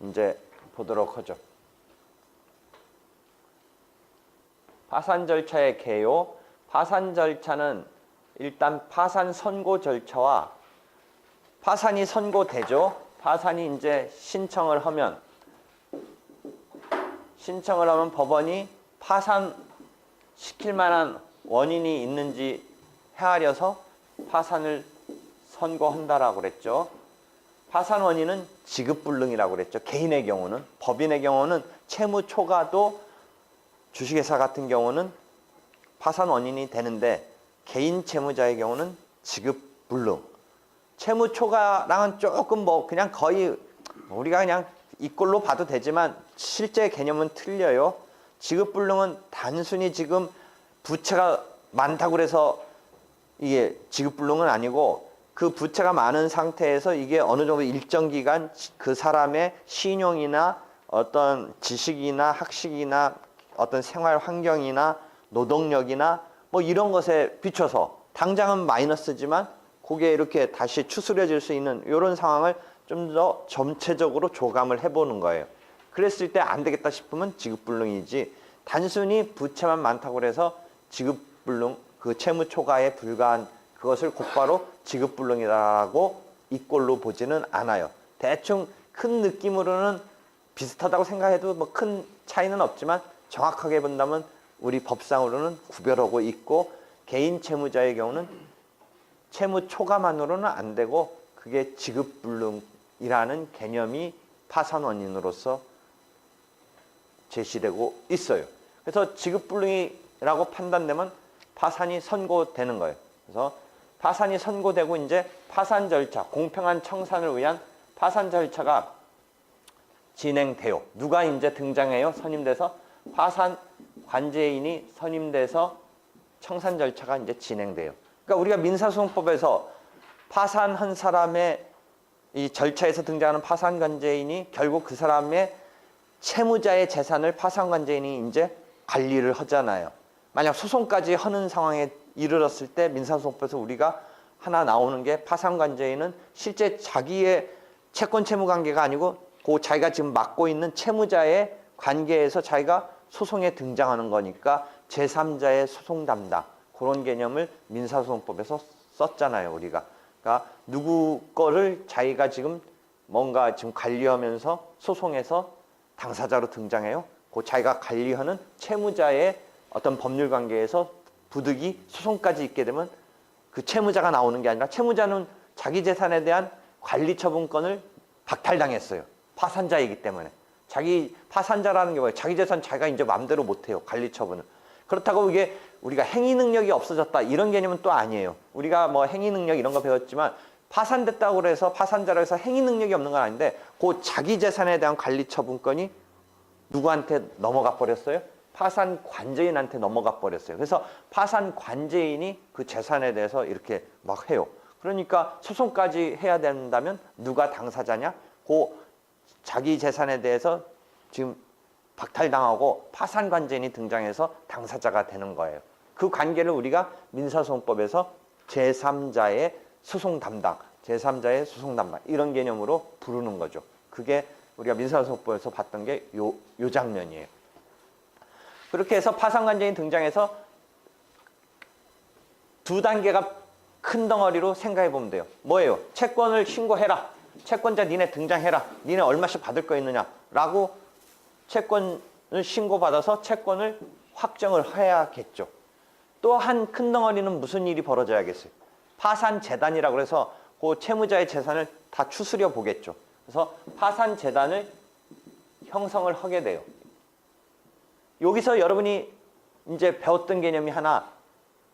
이제 보도록 하죠. 파산 절차의 개요. 파산 절차는 일단 파산 선고 절차와 파산이 선고되죠. 파산이 이제 신청을 하면 법원이 파산시킬 만한 원인이 있는지 헤아려서 파산을 선고한다라고 그랬죠. 파산 원인은 지급불능이라고 그랬죠. 개인의 경우는. 법인의 경우는 채무 초과도 주식회사 같은 경우는 파산 원인이 되는데 개인 채무자의 경우는 지급불능. 채무 초과랑은 조금 그냥 거의 우리가 그냥 이꼴로 봐도 되지만 실제 개념은 틀려요. 지급불능은 단순히 지금 부채가 많다고 그래서 이게 지급불능은 아니고 그 부채가 많은 상태에서 이게 어느 정도 일정 기간 그 사람의 신용이나 어떤 지식이나 학식이나 어떤 생활 환경이나 노동력이나 이런 것에 비춰서 당장은 마이너스지만 그게 이렇게 다시 추스려질 수 있는 이런 상황을 좀 더 전체적으로 조감을 해보는 거예요. 그랬을 때 안 되겠다 싶으면 지급불능이지 단순히 부채만 많다고 해서 지급불능, 그 채무 초과에 불과한 그것을 곧바로 지급불능이라고 이꼴로 보지는 않아요. 대충 큰 느낌으로는 비슷하다고 생각해도 큰 차이는 없지만 정확하게 본다면 우리 법상으로는 구별하고 있고 개인 채무자의 경우는 채무 초과만으로는 안 되고 그게 지급불능이라는 개념이 파산 원인으로서 제시되고 있어요. 그래서 지급불능이라고 판단되면 파산이 선고되는 거예요. 그래서 파산이 선고되고 이제 파산 절차, 공평한 청산을 위한 파산 절차가 진행돼요. 누가 이제 등장해요? 선임돼서 파산 관제인이 선임돼서 청산 절차가 이제 진행돼요. 그러니까 우리가 민사소송법에서 파산한 사람의 이 절차에서 등장하는 파산 관제인이 결국 그 사람의 채무자의 재산을 파산 관제인이 이제 관리를 하잖아요. 만약 소송까지 하는 상황에 이르렀을 때 민사소송법에서 우리가 하나 나오는 게 파산 관제인은 실제 자기의 채권 채무 관계가 아니고 그 자기가 지금 맡고 있는 채무자의 관계에서 자기가 소송에 등장하는 거니까 제3자의 소송 담당 그런 개념을 민사소송법에서 썼잖아요, 우리가. 그러니까 누구 거를 자기가 지금 뭔가 지금 관리하면서 소송에서 당사자로 등장해요. 그 자기가 관리하는 채무자의 어떤 법률 관계에서 부득이 소송까지 있게 되면 그 채무자가 나오는 게 아니라 채무자는 자기 재산에 대한 관리 처분권을 박탈당했어요. 파산자이기 때문에. 자기 파산자라는 게 뭐예요? 자기 재산 자기가 이제 마음대로 못해요. 관리 처분을. 그렇다고 이게 우리가 행위 능력이 없어졌다 이런 개념은 또 아니에요. 우리가 행위 능력 이런 거 배웠지만 파산됐다고 해서 파산자로 해서 행위 능력이 없는 건 아닌데 그 자기 재산에 대한 관리 처분권이 누구한테 넘어가 버렸어요? 파산 관제인한테 넘어가 버렸어요. 그래서 파산 관제인이 그 재산에 대해서 이렇게 막 해요. 그러니까 소송까지 해야 된다면 누가 당사자냐? 그 자기 재산에 대해서 지금 박탈당하고 파산 관제인이 등장해서 당사자가 되는 거예요. 그 관계를 우리가 민사소송법에서 제3자의 소송 담당, 제3자의 소송 담당 이런 개념으로 부르는 거죠. 그게 우리가 민사소송법에서 봤던 게 요 장면이에요. 그렇게 해서 파산 관제인이 등장해서 두 단계가 큰 덩어리로 생각해 보면 돼요. 뭐예요? 채권을 신고해라. 채권자 니네 등장해라. 니네 얼마씩 받을 거 있느냐 라고 채권을 신고받아서 채권을 확정을 해야겠죠. 또 한 큰 덩어리는 무슨 일이 벌어져야겠어요? 파산재단이라고 해서 그 채무자의 재산을 다 추스려 보겠죠. 그래서 파산재단을 형성을 하게 돼요. 여기서 여러분이 이제 배웠던 개념이 하나,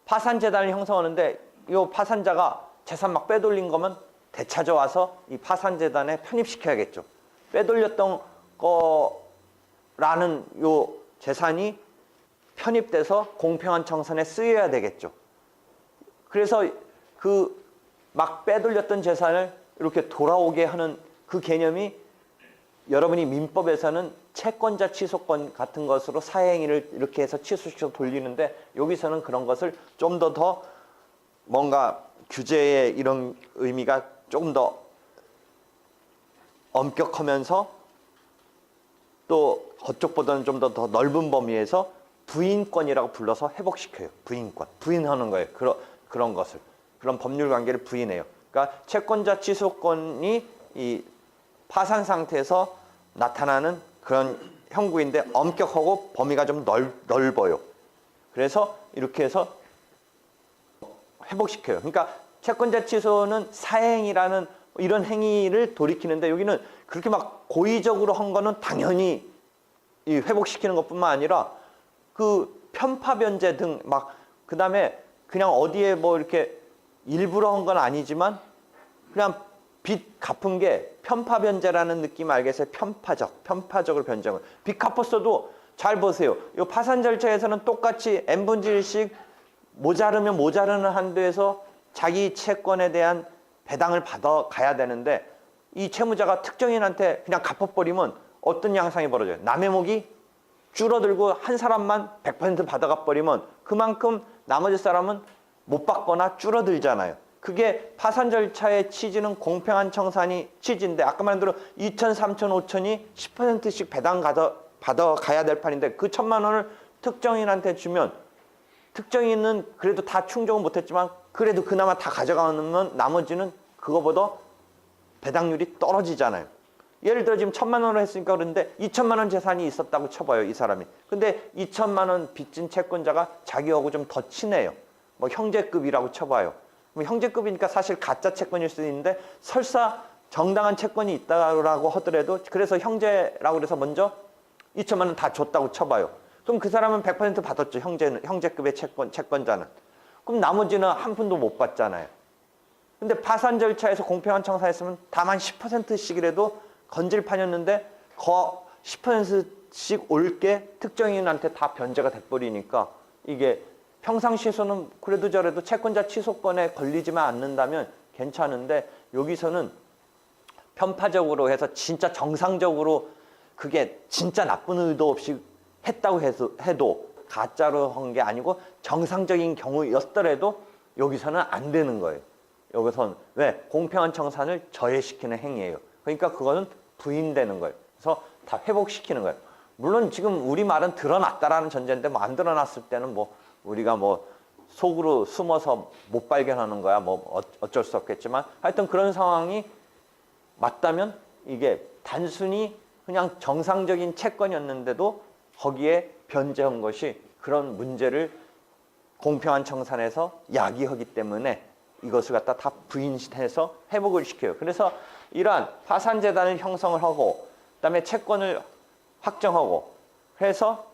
파산재단을 형성하는데 이 파산자가 재산 막 빼돌린 거면 되찾아와서 이 파산재단에 편입시켜야겠죠. 빼돌렸던 거라는 요 재산이 편입돼서 공평한 청산에 쓰여야 되겠죠. 그래서 그 막 빼돌렸던 재산을 이렇게 돌아오게 하는 그 개념이 여러분이 민법에서는 채권자 취소권 같은 것으로 사행위를 이렇게 해서 취소시켜 돌리는데 여기서는 그런 것을 좀 더 뭔가 규제의 이런 의미가 조금 더 엄격하면서 또 그쪽보다는 좀 더 넓은 범위에서 부인권이라고 불러서 회복시켜요. 부인권. 부인하는 거예요. 그런 것을. 그런 법률 관계를 부인해요. 그러니까 채권자 취소권이 이 파산 상태에서 나타나는 그런 형국인데 엄격하고 범위가 좀 넓어요. 그래서 이렇게 해서 회복시켜요. 그러니까 채권자 취소는 사행이라는 이런 행위를 돌이키는데 여기는 그렇게 막 고의적으로 한 거는 당연히 이 회복시키는 것뿐만 아니라 그 편파 변제 등 막 그다음에 그냥 어디에 뭐 이렇게 일부러 한 건 아니지만 그냥 빚 갚은 게 편파 변제라는 느낌 알겠어요? 편파적으로 변제한 거예요. 빚 갚았어도 잘 보세요. 이 파산 절차에서는 똑같이 n분의 1씩 모자르면 모자르는 한도에서 자기 채권에 대한 배당을 받아 가야 되는데 이 채무자가 특정인한테 그냥 갚아버리면 어떤 양상이 벌어져요? 남의 목이 줄어들고 한 사람만 100% 받아가 버리면 그만큼 나머지 사람은 못 받거나 줄어들잖아요. 그게 파산 절차의 취지는 공평한 청산이 취지인데 아까 말한 대로 2천, 3천, 5천이 10%씩 배당 받아 가야 될 판인데 그 1,000만 원을 특정인한테 주면 특정인은 그래도 다 충족은 못했지만 그래도 그나마 다 가져가면 나머지는 그거보다 배당률이 떨어지잖아요. 예를 들어 지금 1,000만 원을 했으니까 그런데 2천만 원 재산이 있었다고 쳐봐요, 이 사람이. 근데 2천만 원 빚진 채권자가 자기하고 좀 더 친해요. 뭐 형제급이라고 쳐봐요. 뭐 형제급이니까 사실 가짜 채권일 수도 있는데 설사 정당한 채권이 있다고 하더라도 그래서 형제라고 그래서 먼저 2천만 원 다 줬다고 쳐봐요. 그럼 그 사람은 100% 받았죠, 형제급의 채권자는. 그럼 나머지는 한 푼도 못 받잖아요. 근데 파산 절차에서 공평한 청산했으면 다만 10%씩이라도 건질 판이었는데 그 10%씩 올게 특정인한테 다 변제가 돼버리니까 이게 평상시에서는 그래도 저래도 채권자 취소권에 걸리지만 않는다면 괜찮은데 여기서는 편파적으로 해서 진짜 정상적으로 그게 진짜 나쁜 의도 없이 했다고 해도 가짜로 한 게 아니고 정상적인 경우였더라도 여기서는 안 되는 거예요. 여기서는 왜? 공평한 청산을 저해시키는 행위예요. 그러니까 그거는 부인되는 거예요. 그래서 다 회복시키는 거예요. 물론 지금 우리 말은 드러났다라는 전제인데 뭐 안 드러났을 때는 뭐 우리가 뭐 속으로 숨어서 못 발견하는 거야. 뭐 어쩔 수 없겠지만 하여튼 그런 상황이 맞다면 이게 단순히 그냥 정상적인 채권이었는데도 거기에 변제한 것이 그런 문제를 공평한 청산에서 야기하기 때문에 이것을 갖다 다 부인해서 회복을 시켜요. 그래서 이러한 파산재단을 형성을 하고 그다음에 채권을 확정하고 해서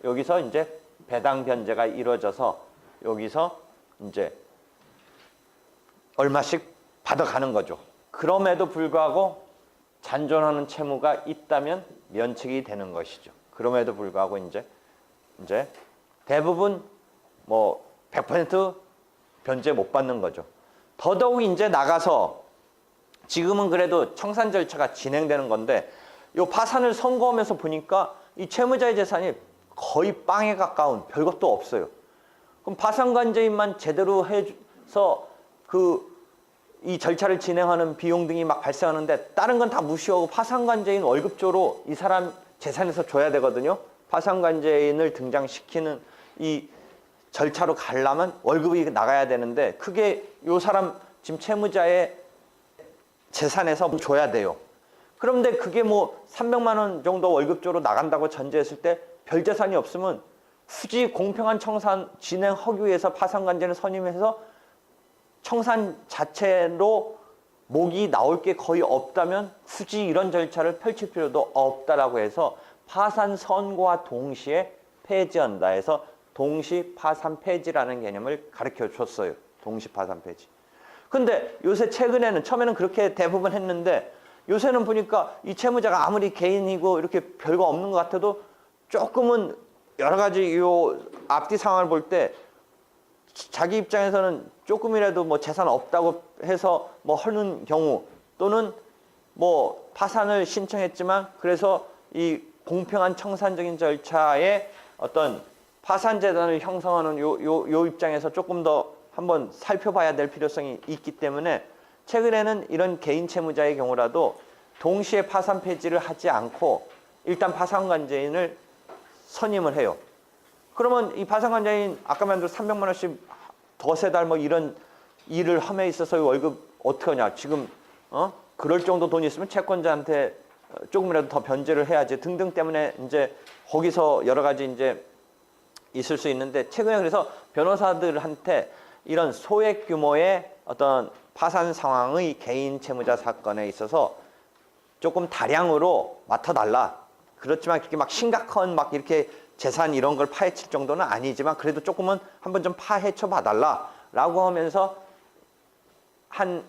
여기서 이제 배당 변제가 이루어져서 여기서 이제 얼마씩 받아가는 거죠. 그럼에도 불구하고 잔존하는 채무가 있다면 면책이 되는 것이죠. 그럼에도 불구하고 이제 대부분 뭐 100% 변제 못 받는 거죠. 더더욱 이제 나가서 지금은 그래도 청산 절차가 진행되는 건데 이 파산을 선고하면서 보니까 이 채무자의 재산이 거의 빵에 가까운 별것도 없어요. 그럼 파산관제인만 제대로 해서 이 절차를 진행하는 비용 등이 막 발생하는데 다른 건 다 무시하고 파산관제인 월급조로 이 사람 재산에서 줘야 되거든요. 파산관제인을 등장시키는 이 절차로 가려면 월급이 나가야 되는데 그게 이 사람 지금 채무자의 재산에서 줘야 돼요. 그런데 그게 뭐 300만 원 정도 월급조로 나간다고 전제했을 때 별 재산이 없으면 굳이 공평한 청산 진행하기 위해서 파산관제를 선임해서 청산 자체로 목이 나올 게 거의 없다면 굳이 이런 절차를 펼칠 필요도 없다라고 해서 파산 선고와 동시에 폐지한다 해서 동시 파산 폐지라는 개념을 가르쳐 줬어요. 동시 파산 폐지. 근데 요새 최근에는 처음에는 그렇게 대부분 했는데 요새는 보니까 이 채무자가 아무리 개인이고 이렇게 별거 없는 것 같아도 조금은 여러 가지 요 앞뒤 상황을 볼 때 자기 입장에서는 조금이라도 뭐 재산 없다고 해서 뭐 하는 경우 또는 뭐 파산을 신청했지만 그래서 이 공평한 청산적인 절차에 어떤 파산재단을 형성하는 요 입장에서 조금 더 한번 살펴봐야 될 필요성이 있기 때문에 최근에는 이런 개인 채무자의 경우라도 동시에 파산 폐지를 하지 않고 일단 파산관제인을 선임을 해요. 그러면 이 파산관제인 아까 말한 대로 300만 원씩 더세 달 뭐 이런 일을 함에 있어서 월급 어떻게 하냐. 지금 그럴 정도 돈이 있으면 채권자한테 조금이라도 더 변제를 해야지 등등 때문에 이제 거기서 여러 가지 이제 있을 수 있는데 최근에 그래서 변호사들한테 이런 소액 규모의 어떤 파산 상황의 개인 채무자 사건에 있어서 조금 다량으로 맡아달라. 그렇지만 그렇게 막 심각한 막 이렇게 재산 이런 걸 파헤칠 정도는 아니지만 그래도 조금은 한번 좀 파헤쳐 봐달라라고 하면서 한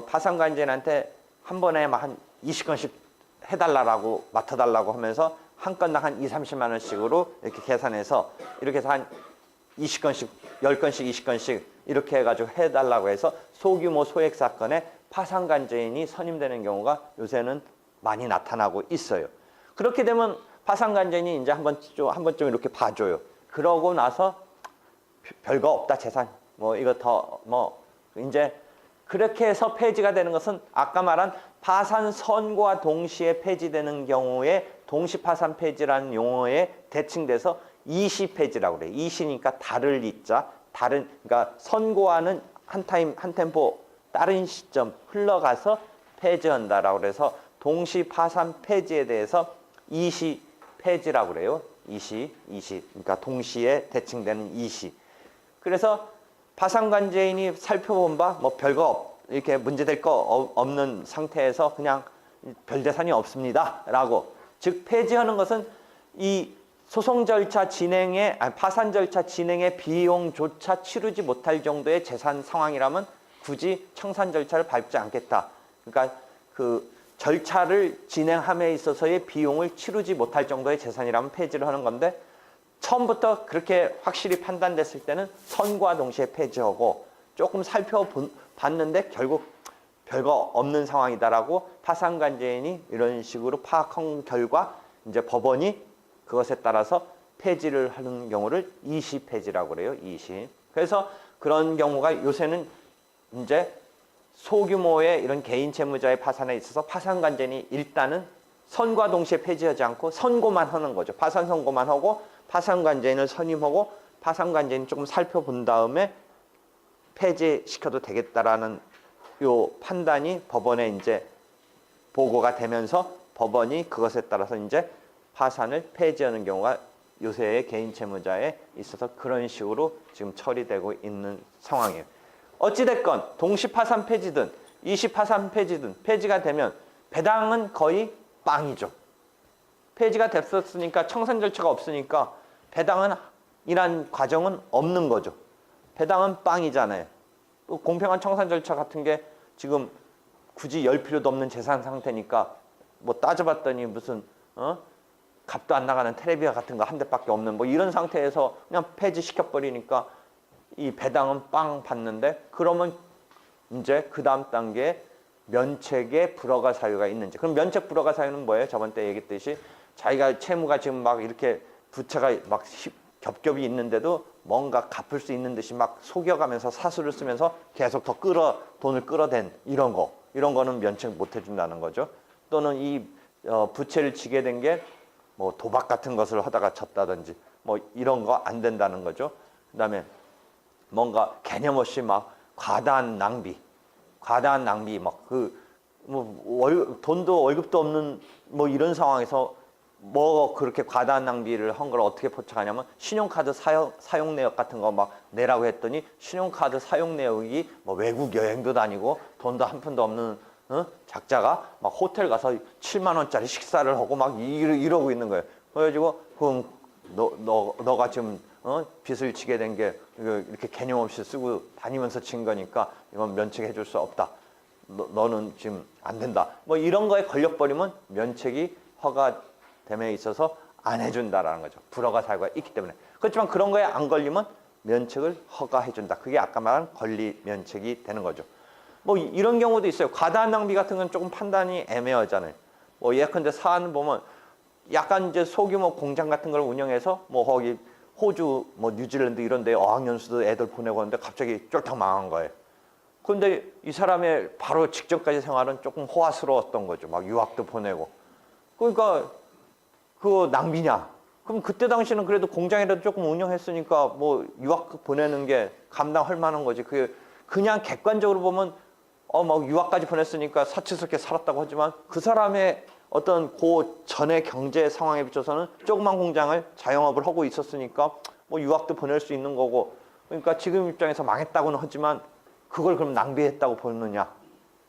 파산관제인한테 한 번에 막 한 20건씩 해달라고 맡아달라고 하면서 한 건당 한 2, 30만 원씩으로 이렇게 계산해서 이렇게 해서 한 20건씩, 10건씩, 20건씩 이렇게 해가지고 해달라고 해서 소규모 소액 사건에 파산관제인이 선임되는 경우가 요새는 많이 나타나고 있어요. 그렇게 되면 파산관제인이 이제 한 번쯤 이렇게 봐줘요. 그러고 나서 별거 없다 재산. 뭐 이거 더 뭐 이제 그렇게 해서 폐지가 되는 것은 아까 말한 파산 선고와 동시에 폐지되는 경우에 동시파산 폐지라는 용어에 대칭돼서 이시 폐지라고 그래요. 이시니까 다를 이자, 그러니까 선고와는 한 템포 다른 시점 흘러가서 폐지한다라고 그래서 동시파산 폐지에 대해서 이시 폐지라고 그래요. 이시. 그러니까 동시에 대칭되는 이시. 그래서 파산관제인이 살펴본 바 뭐 별거 이렇게 문제될 거 없는 상태에서 그냥 별 재산이 없습니다라고 즉 폐지하는 것은 이 소송 절차 진행에 파산 절차 진행의 비용조차 치르지 못할 정도의 재산 상황이라면 굳이 청산 절차를 밟지 않겠다. 그러니까 그 절차를 진행함에 있어서의 비용을 치르지 못할 정도의 재산이라면 폐지를 하는 건데 처음부터 그렇게 확실히 판단됐을 때는 선고와 동시에 폐지하고 조금 살펴봤는데 결국 별거 없는 상황이다라고 파산관제인이 이런 식으로 파악한 결과 이제 법원이 그것에 따라서 폐지를 하는 경우를 이시 폐지라고 그래요. 이시. 그래서 그런 경우가 요새는 이제 소규모의 이런 개인 채무자의 파산에 있어서 파산관제인이 일단은 선고와 동시에 폐지하지 않고 선고만 하는 거죠. 파산 선고만 하고 파산관제인을 선임하고 파산관제인 조금 살펴본 다음에 폐지시켜도 되겠다라는 요 판단이 법원에 이제 보고가 되면서 법원이 그것에 따라서 이제 파산을 폐지하는 경우가 요새의 개인 채무자에 있어서 그런 식으로 지금 처리되고 있는 상황이에요. 어찌됐건 동시파산 폐지든 이시파산 폐지든 폐지가 되면 배당은 거의 빵이죠. 폐지가 됐었으니까 청산 절차가 없으니까 배당은 이란 과정은 없는 거죠. 배당은 빵이잖아요. 또 공평한 청산 절차 같은 게 지금 굳이 열 필요도 없는 재산 상태니까 뭐 따져봤더니 무슨 값도 안 나가는 테레비아 같은 거 한 대밖에 없는 뭐 이런 상태에서 그냥 폐지시켜버리니까 이 배당은 빵 받는데 그러면 이제 그 다음 단계에 면책의 불허가 사유가 있는지. 그럼 면책 불허가 사유는 뭐예요? 저번 때 얘기했듯이 자기가 채무가 지금 막 이렇게 부채가 막 겹겹이 있는데도 뭔가 갚을 수 있는 듯이 막 속여가면서 사수를 쓰면서 계속 더 돈을 끌어댄 이런 거는 면책 못 해준다는 거죠. 또는 이 부채를 지게 된 게 뭐 도박 같은 것을 하다가 졌다든지 뭐 이런 거 안 된다는 거죠. 그다음에 뭔가 개념 없이 막 과다한 낭비 막 돈도 월급도 없는 뭐 이런 상황에서 뭐 그렇게 과다한 낭비를 한 걸 어떻게 포착하냐면 신용카드 사용 내역 같은 거 막 내라고 했더니 신용카드 사용 내역이 뭐 외국 여행도 다니고 돈도 한 푼도 없는 작자가 막 호텔 가서 7만 원짜리 식사를 하고 막 이러고 있는 거예요. 그래가지고 그럼 너가 지금 빚을 지게 된 게 이렇게 개념 없이 쓰고 다니면서 진 거니까 이건 면책해 줄 수 없다. 너는 지금 안 된다. 뭐 이런 거에 걸려버리면 면책이 허가됨에 있어서 안 해준다라는 거죠. 불허가 사유가 있기 때문에. 그렇지만 그런 거에 안 걸리면 면책을 허가해준다. 그게 아까 말한 권리 면책이 되는 거죠. 뭐 이런 경우도 있어요. 과다한 낭비 같은 건 조금 판단이 애매하잖아요. 뭐 예컨대 사안 보면 약간 이제 소규모 공장 같은 걸 운영해서 뭐 거기 호주, 뭐 뉴질랜드 이런 데 어학연수도 애들 보내고 하는데 갑자기 쫄딱 망한 거예요. 그런데 이 사람의 바로 직전까지 생활은 조금 호화스러웠던 거죠. 막 유학도 보내고. 그러니까 그거 낭비냐? 그럼 그때 당시는 그래도 공장이라도 조금 운영했으니까 뭐 유학 보내는 게 감당할 만한 거지. 그게 그냥 객관적으로 보면 막 유학까지 보냈으니까 사치스럽게 살았다고 하지만 그 사람의 어떤 그 전의 경제 상황에 비춰서는 조그만 공장을 자영업을 하고 있었으니까 뭐 유학도 보낼 수 있는 거고, 그러니까 지금 입장에서 망했다고는 하지만 그걸 그럼 낭비했다고 보느냐?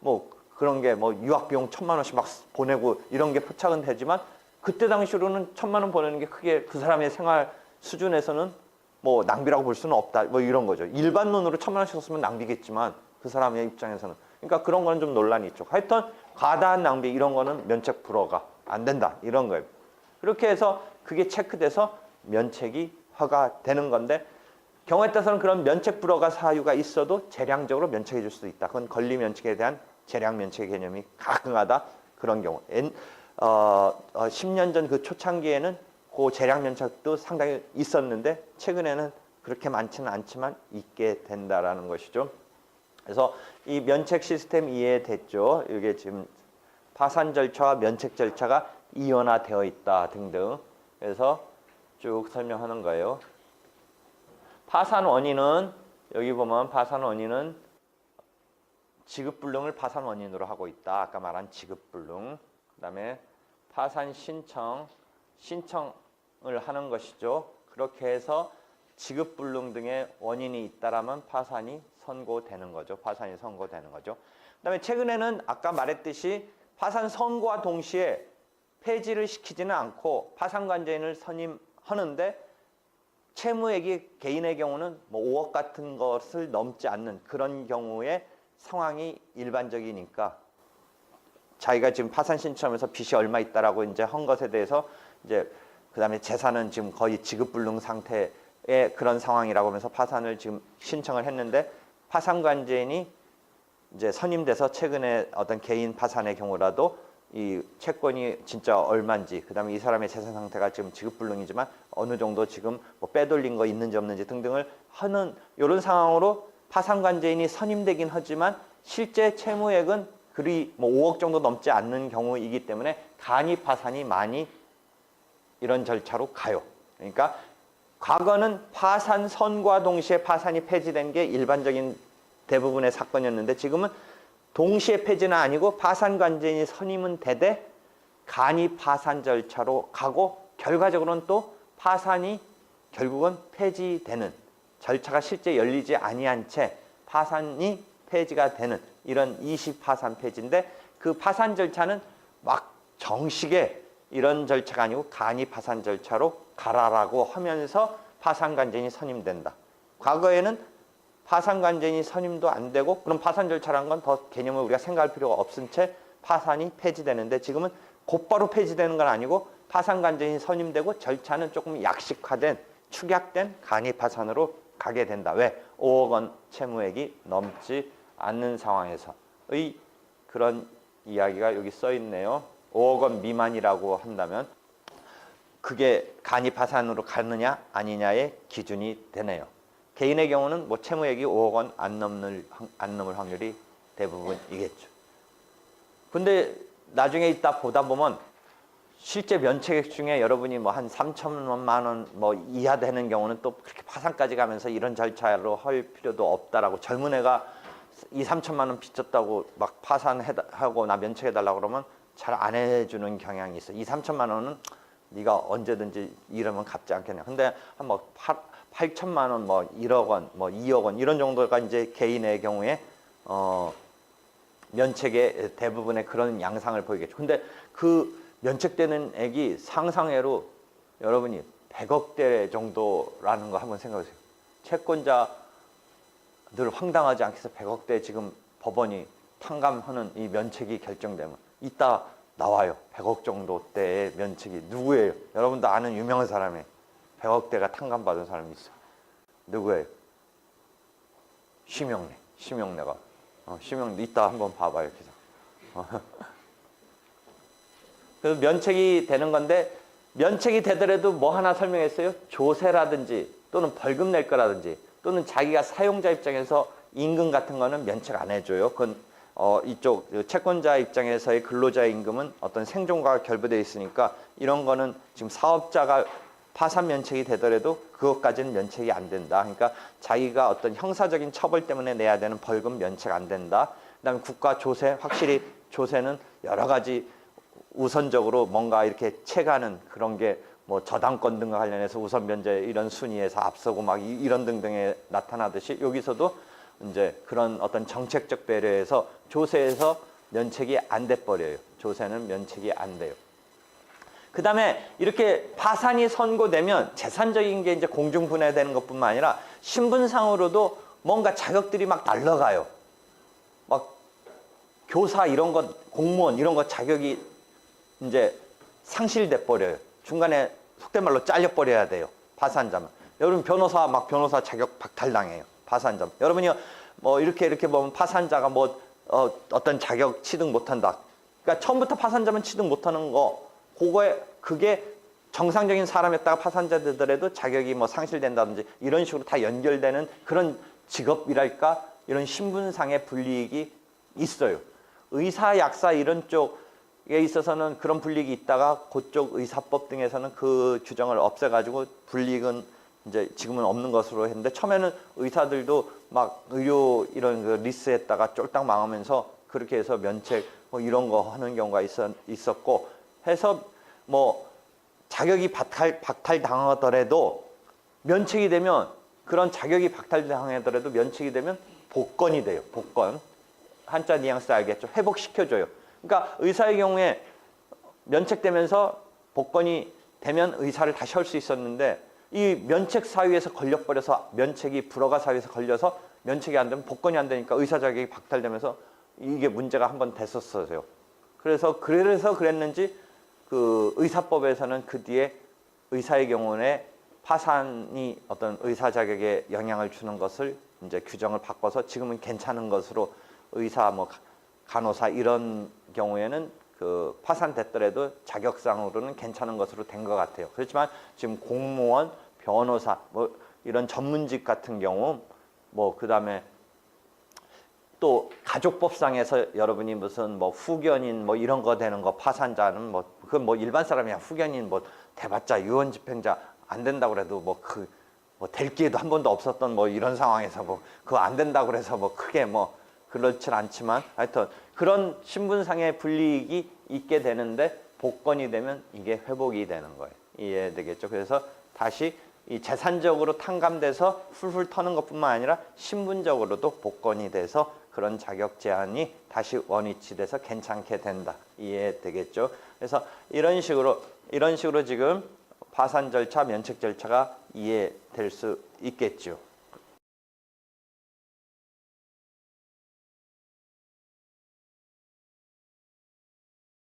뭐 그런 게 뭐 유학 비용 1,000만 원씩 막 보내고 이런 게 포착은 되지만 그때 당시로는 1,000만 원 보내는 게 크게 그 사람의 생활 수준에서는 뭐 낭비라고 볼 수는 없다. 뭐 이런 거죠. 일반론으로 1,000만 원씩 썼으면 낭비겠지만 그 사람의 입장에서는. 그러니까 그런 거는 좀 논란이 있죠. 하여튼 과다한 낭비 이런 거는 면책 불허가 안 된다. 이런 거예요. 그렇게 해서 그게 체크돼서 면책이 허가되는 건데, 경우에 따라서는 그런 면책 불허가 사유가 있어도 재량적으로 면책해 줄 수도 있다. 그건 권리 면책에 대한 재량 면책의 개념이 가능하다. 그런 경우. 10년 전 그 초창기에는 그 재량 면책도 상당히 있었는데 최근에는 그렇게 많지는 않지만 있게 된다라는 것이죠. 그래서 이 면책 시스템 이해됐죠? 이게 지금 파산 절차와 면책 절차가 이원화되어 있다 등등. 그래서 쭉 설명하는 거예요. 파산 원인은 여기 보면 파산 원인은 지급불능을 파산 원인으로 하고 있다. 아까 말한 지급불능. 그다음에 파산 신청을 하는 것이죠. 그렇게 해서 지급불능 등의 원인이 있다라면 파산이 선고되는 거죠. 파산이 선고되는 거죠. 그다음에 최근에는 아까 말했듯이 파산 선고와 동시에 폐지를 시키지는 않고 파산관제인을 선임하는데 채무액이 개인의 경우는 뭐 5억 같은 것을 넘지 않는 그런 경우에 상황이 일반적이니까 자기가 지금 파산 신청하면서 빚이 얼마 있다라고 이제 한 것에 대해서 이제 그다음에 재산은 지금 거의 지급불능 상태의 그런 상황이라고 하면서 파산을 지금 신청을 했는데 파산관제인이 이제 선임돼서 최근에 어떤 개인 파산의 경우라도 이 채권이 진짜 얼마인지, 그다음에 이 사람의 재산 상태가 지금 지급불능이지만 어느 정도 지금 뭐 빼돌린 거 있는지 없는지 등등을 하는 이런 상황으로 파산관제인이 선임되긴 하지만 실제 채무액은 그리 뭐 5억 정도 넘지 않는 경우이기 때문에 간이 파산이 많이 이런 절차로 가요. 그러니까 과거는 파산 선고와 동시에 파산이 폐지된 게 일반적인 대부분의 사건이었는데 지금은 동시에 폐지는 아니고 파산관제인이 선임은 되되 간이 파산 절차로 가고 결과적으로는 또 파산이 결국은 폐지되는 절차가 실제 열리지 아니한 채 파산이 폐지가 되는 이런 이시파산 폐지인데 그 파산 절차는 막 정식의 이런 절차가 아니고 간이 파산 절차로 가라라고 하면서 파산관제인이 선임된다. 과거에는 파산관제인이 선임도 안 되고 그럼 파산 절차라는 건 더 개념을 우리가 생각할 필요가 없은 채 파산이 폐지되는데 지금은 곧바로 폐지되는 건 아니고 파산관제인이 선임되고 절차는 조금 약식화된 축약된 간이 파산으로 가게 된다. 왜? 5억 원 채무액이 넘지 않는 상황에서의 그런 이야기가 여기 써 있네요. 5억 원 미만이라고 한다면 그게 간이 파산으로 가느냐 아니냐의 기준이 되네요. 개인의 경우는 뭐 채무액이 5억 원 안 넘을 확률이 대부분이겠죠. 근데 나중에 있다 보다 보면 실제 면책액 중에 여러분이 뭐 한 3천만 원 뭐 이하 되는 경우는 또 그렇게 파산까지 가면서 이런 절차로 할 필요도 없다라고, 젊은 애가 2, 3천만 원 빚졌다고 막 파산하고 나 면책해달라고 그러면 잘 안 해주는 경향이 있어. 2, 3천만 원은 네가 언제든지 이러면 갚지 않겠냐. 근데 한 뭐 8천만 원, 뭐 1억 원, 뭐 2억 원 이런 정도가 이제 개인의 경우에 면책의 대부분의 그런 양상을 보이겠죠. 근데 그 면책되는 액이 상상외로 여러분이 100억대 정도라는 거 한번 생각해보세요. 채권자들 황당하지 않게 해서 100억대 지금 법원이 탕감하는 이 면책이 결정되면 이따 나와요. 100억 정도대의 면책이 누구예요? 여러분도 아는 유명한 사람이에요. 100억대가 탕감받은 사람이 있어요. 누구예요? 심영래가. 심영래 이따 한번 봐봐요. 기사. 그래서 면책이 되는 건데 면책이 되더라도 뭐 하나 설명했어요? 조세라든지 또는 벌금 낼 거라든지 또는 자기가 사용자 입장에서 임금 같은 거는 면책 안 해줘요. 그건 이쪽 채권자 입장에서의 근로자의 임금은 어떤 생존과 결부되어 있으니까 이런 거는 지금 사업자가 파산 면책이 되더라도 그것까지는 면책이 안 된다. 그러니까 자기가 어떤 형사적인 처벌 때문에 내야 되는 벌금 면책 안 된다. 그다음에 국가 조세, 확실히 조세는 여러 가지 우선적으로 뭔가 이렇게 채가는 그런 게 뭐 저당권 등과 관련해서 우선 면제 이런 순위에서 앞서고 막 이런 등등에 나타나듯이 여기서도 이제 그런 어떤 정책적 배려에서 조세에서 면책이 안 돼 버려요. 조세는 면책이 안 돼요. 그 다음에 이렇게 파산이 선고되면 재산적인 게 이제 공중분해되는 것뿐만 아니라 신분상으로도 뭔가 자격들이 막 날라가요. 막 교사 이런 것, 공무원 이런 거 자격이 이제 상실돼 버려요. 중간에 속된 말로 잘려 버려야 돼요. 파산자면. 여러분 변호사 변호사 자격 박탈당해요. 파산자. 여러분이 뭐 이렇게 보면 파산자가 뭐 어떤 자격 취득 못한다. 그러니까 처음부터 파산자면 취득 못하는 거. 그게 정상적인 사람이었다가 파산자 되더라도 자격이 뭐 상실된다든지 이런 식으로 다 연결되는 그런 직업이랄까 이런 신분상의 불이익이 있어요. 의사, 약사 이런 쪽에 있어서는 그런 불이익이 있다가 그쪽 의사법 등에서는 그 규정을 없애가지고 불이익은 이제 지금은 없는 것으로 했는데 처음에는 의사들도 막 의료 이런 그 리스트에다가 쫄딱 망하면서 그렇게 해서 면책 뭐 이런 거 하는 경우가 있었고 해서 뭐 자격이 박탈당하더라도 면책이 되면 그런 자격이 박탈당하더라도 면책이 되면 복권이 돼요. 복권. 한자 뉘앙스 알겠죠? 회복시켜줘요. 그러니까 의사의 경우에 면책되면서 복권이 되면 의사를 다시 할 수 있었는데 이 면책 사유에서 걸려버려서 면책이 불허가 사유에서 걸려서 면책이 안 되면 복권이 안 되니까 의사 자격이 박탈되면서 이게 문제가 한번 됐었어요. 그래서 그랬는지 그 의사법에서는 그 뒤에 의사의 경우에 파산이 어떤 의사 자격에 영향을 주는 것을 이제 규정을 바꿔서 지금은 괜찮은 것으로 의사 뭐 간호사 이런 경우에는 그 파산됐더라도 자격상으로는 괜찮은 것으로 된 것 같아요. 그렇지만 지금 공무원, 변호사 뭐 이런 전문직 같은 경우 뭐 그다음에 또 가족법상에서 여러분이 무슨 뭐 후견인 뭐 이런 거 되는 거 파산자는 뭐 그건 뭐 일반 사람이야 후견인 뭐 대봤자 유언 집행자 안 된다고 그래도 뭐 될 기회도 한 번도 없었던 뭐 이런 상황에서 뭐 그거 안 된다고 그래서 뭐 크게 뭐 그렇진 않지만 하여튼 그런 신분상의 불이익이 있게 되는데 복권이 되면 이게 회복이 되는 거예요. 이해되겠죠? 그래서 다시 이 재산적으로 탕감돼서 풀풀 터는 것뿐만 아니라 신분적으로도 복권이 돼서 그런 자격 제한이 다시 원위치돼서 괜찮게 된다. 이해되겠죠? 그래서 이런 식으로 지금 파산 절차, 면책 절차가 이해될 수 있겠죠.